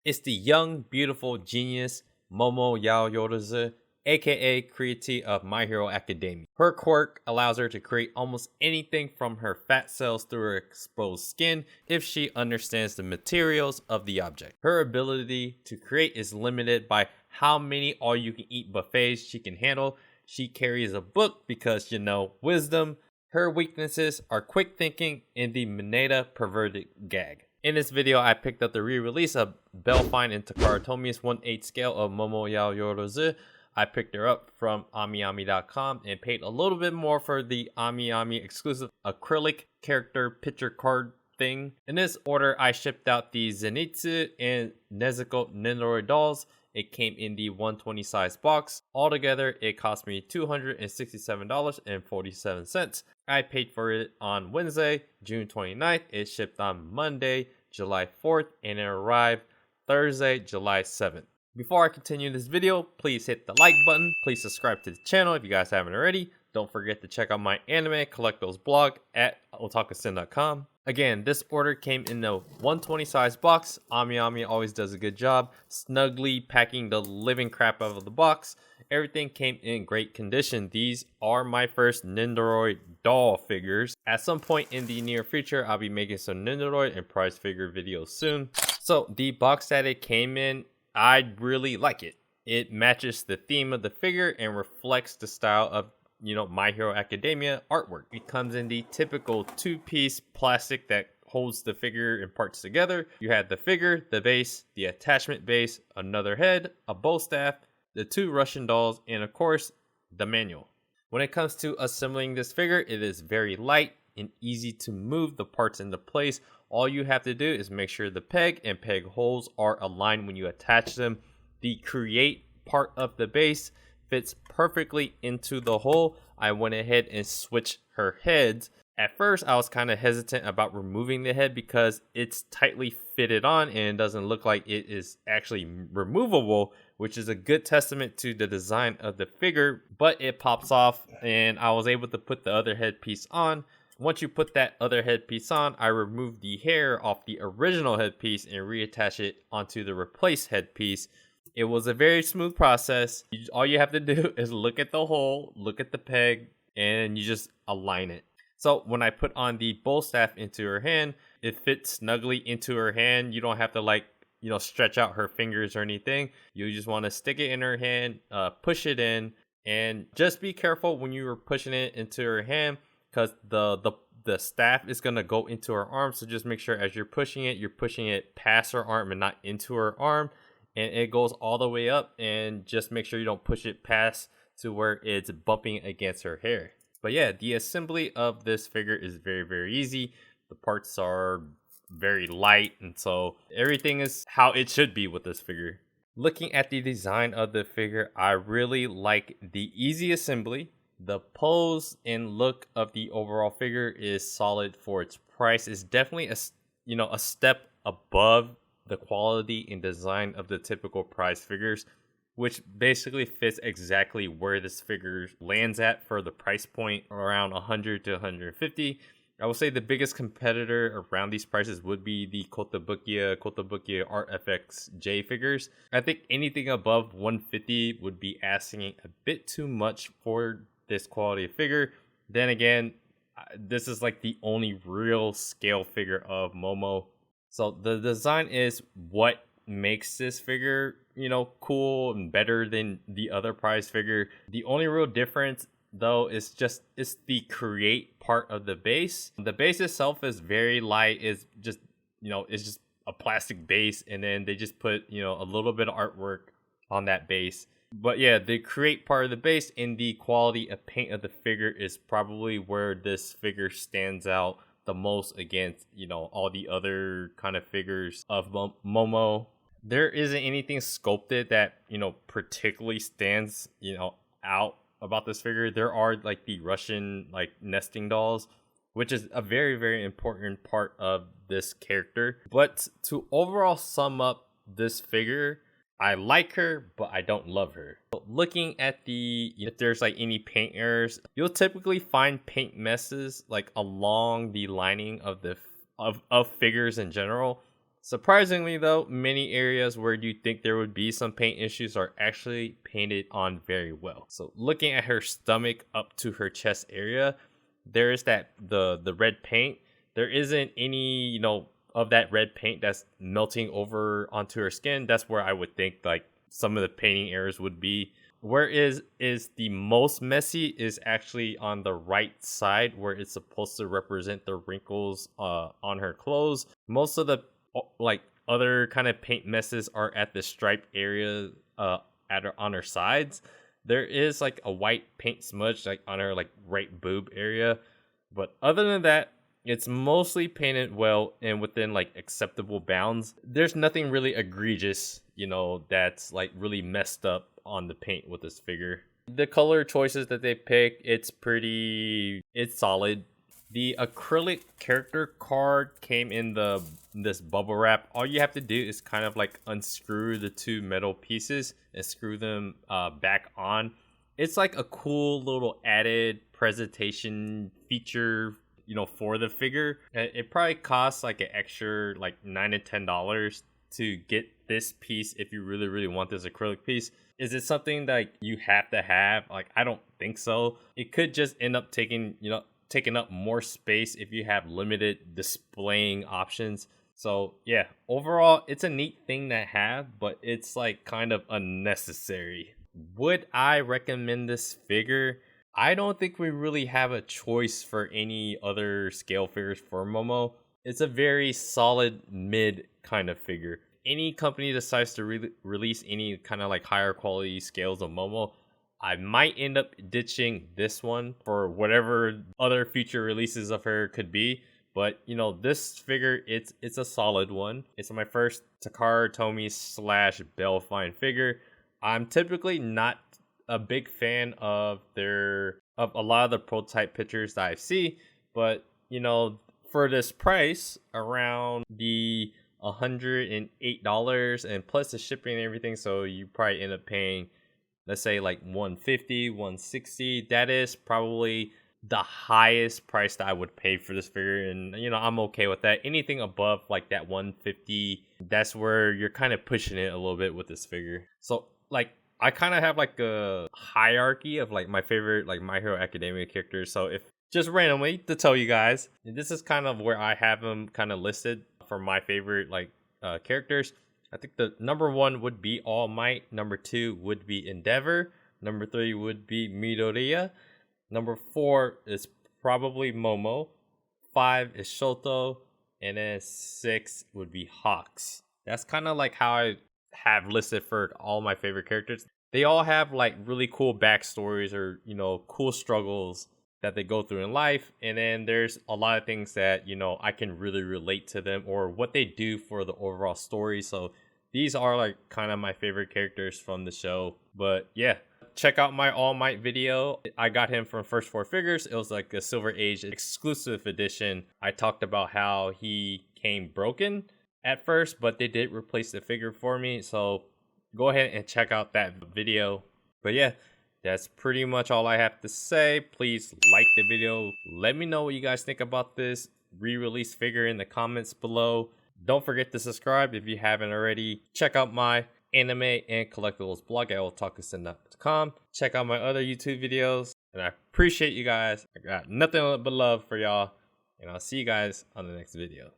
It's the young, beautiful genius Momo Yaoyorozu, aka createe of My Hero Academia. Her quirk allows her to create almost anything from her fat cells through her exposed skin if she understands the materials of the object. Her ability to create is limited by how many all-you-can-eat buffets she can handle. She carries a book because, wisdom. Her weaknesses are quick thinking and the Mineta perverted gag. In this video, I picked up the re-release of Belfine and Takara Tomy's 1/8 scale of Momo Yaoyorozu. I picked her up from AmiAmi.com and paid a little bit more for the AmiAmi exclusive acrylic character picture card thing. In this order, I shipped out the Zenitsu and Nezuko Nendoroid dolls. It came in the 120 size box. Altogether, it cost me $267.47. I paid for it on Wednesday, June 29th. It shipped on Monday, July 4th, and it arrived Thursday, July 7th. Before I continue this video, please hit the like button. Please subscribe to the channel if you guys haven't already. Don't forget to check out my anime collectibles blog at otaku.com. Again, this order came in the 120 size box. AmiAmi always does a good job snugly packing the living crap out of the box. Everything came in great condition. These are my first Nendoroid doll figures. At some point in the near future, I'll be making some Nendoroid and prize figure videos soon. So the box that it came in, I really like it. It matches the theme of the figure and reflects the style of My Hero Academia artwork. It comes in the typical two-piece plastic that holds the figure and parts together. You have the figure, the base, the attachment base, another head, a bow staff, the two Russian dolls, and of course, the manual. When it comes to assembling this figure, it is very light and easy to move the parts into place. All you have to do is make sure the peg and peg holes are aligned when you attach them. The create part of the base fits perfectly into the hole. I went ahead and switched her heads. At first, I was kind of hesitant about removing the head because it's tightly fitted on and it doesn't look like it is actually removable, which is a good testament to the design of the figure, but it pops off and I was able to put the other headpiece on. Once you put that other headpiece on, I removed the hair off the original headpiece and reattach it onto the replaced headpiece. It was a very smooth process. All you have to do is look at the hole, look at the peg, and you just align it. So when I put on the bow staff into her hand, it fits snugly into her hand. You don't have to stretch out her fingers or anything. You just want to stick it in her hand, push it in, and just be careful when you are pushing it into her hand because the staff is going to go into her arm. So just make sure as you're pushing it past her arm and not into her arm. And it goes all the way up, and just make sure you don't push it past to where it's bumping against her hair. But yeah, the assembly of this figure is very, very easy. The parts are very light, and so everything is how it should be with this figure. Looking at the design of the figure, I really like the easy assembly. The pose and look of the overall figure is solid for its price. It's definitely a step above the quality and design of the typical prize figures, which basically fits exactly where this figure lands at for the price point, around 100 to 150. I would say the biggest competitor around these prices would be the Kotobukiya Art FX J figures. I think anything above 150 would be asking a bit too much for this quality of figure. Then again, this is like the only real scale figure of Momo. So the design is what makes this figure, cool and better than the other prize figure. The only real difference though is it's the create part of the base. The base itself is very light. It's just a plastic base, and then they just put a little bit of artwork on that base. But yeah, the create part of the base and the quality of paint of the figure is probably where this figure stands out the most against all the other kind of figures of Momo. There isn't anything sculpted that particularly stands out about this figure. There are like the Russian nesting dolls, which is a very, very important part of this character. But to overall sum up this figure, I like her, but I don't love her. So looking at if there's any paint errors, you'll typically find paint messes along the lining of figures in general. Surprisingly though, many areas where you think there would be some paint issues are actually painted on very well. So looking at her stomach up to her chest area, there is that the red paint. There isn't any, of that red paint that's melting over onto her skin. That's where I would think like some of the painting errors would be. Where is the most messy is actually on the right side, where it's supposed to represent the wrinkles on her clothes. Most of the like other kind of paint messes are at the striped area on her sides. There is like a white paint smudge like on her like right boob area, but other than that, it's mostly painted well and within like acceptable bounds. There's nothing really egregious, that's like really messed up on the paint with this figure. The color choices that they pick, it's solid. The acrylic character card came in this bubble wrap. All you have to do is kind of like unscrew the two metal pieces and screw them back on. It's like a cool little added presentation feature, for the figure. It probably costs like an extra like $9 to $10 to get this piece if you really, really want this acrylic piece. Is it something that you have to have? Like, I don't think so. It could just end up taking up more space if you have limited displaying options. So yeah, overall, it's a neat thing to have, but it's like kind of unnecessary. Would I recommend this figure? I don't think we really have a choice for any other scale figures for Momo. It's a very solid mid kind of figure. Any company decides to release any kind of like higher quality scales of Momo, I might end up ditching this one for whatever other future releases of her could be. But this figure, it's a solid one. It's my first Takara Tomy / Belfine figure. I'm typically not a big fan of a lot of the prototype pictures that I see, but for this price, around the $108 and plus the shipping and everything, so you probably end up paying, let's say like $150, $160. That is probably the highest price that I would pay for this figure, and I'm okay with that. Anything above like that $150, that's where you're kind of pushing it a little bit with this figure. So like I kind of have like a hierarchy of like my favorite like My Hero Academia characters. So if just randomly to tell you guys, this is kind of where I have them kind of listed for my favorite like characters. I think the number 1 would be All Might. Number 2 would be Endeavor. Number 3 would be Midoriya. Number 4 is probably Momo. 5 is Shoto. And then 6 would be Hawks. That's kind of like how I have listed for all my favorite characters. They all have like really cool backstories or cool struggles that they go through in life, and then there's a lot of things that I can really relate to them or what they do for the overall story. So these are like kind of my favorite characters from the show. But yeah, check out my All Might video. I got him from First 4 Figures. It was like a Silver Age exclusive edition. I talked about how he came broken at first, but they did replace the figure for me, so go ahead and check out that video. But yeah, that's pretty much all I have to say. Please like the video. Let me know what you guys think about this re-release figure in the comments below. Don't forget to subscribe if you haven't already. Check out my anime and collectibles blog at otaku.com. Check out my other YouTube videos, and I appreciate you guys. I got nothing but love for y'all, and I'll see you guys on the next video.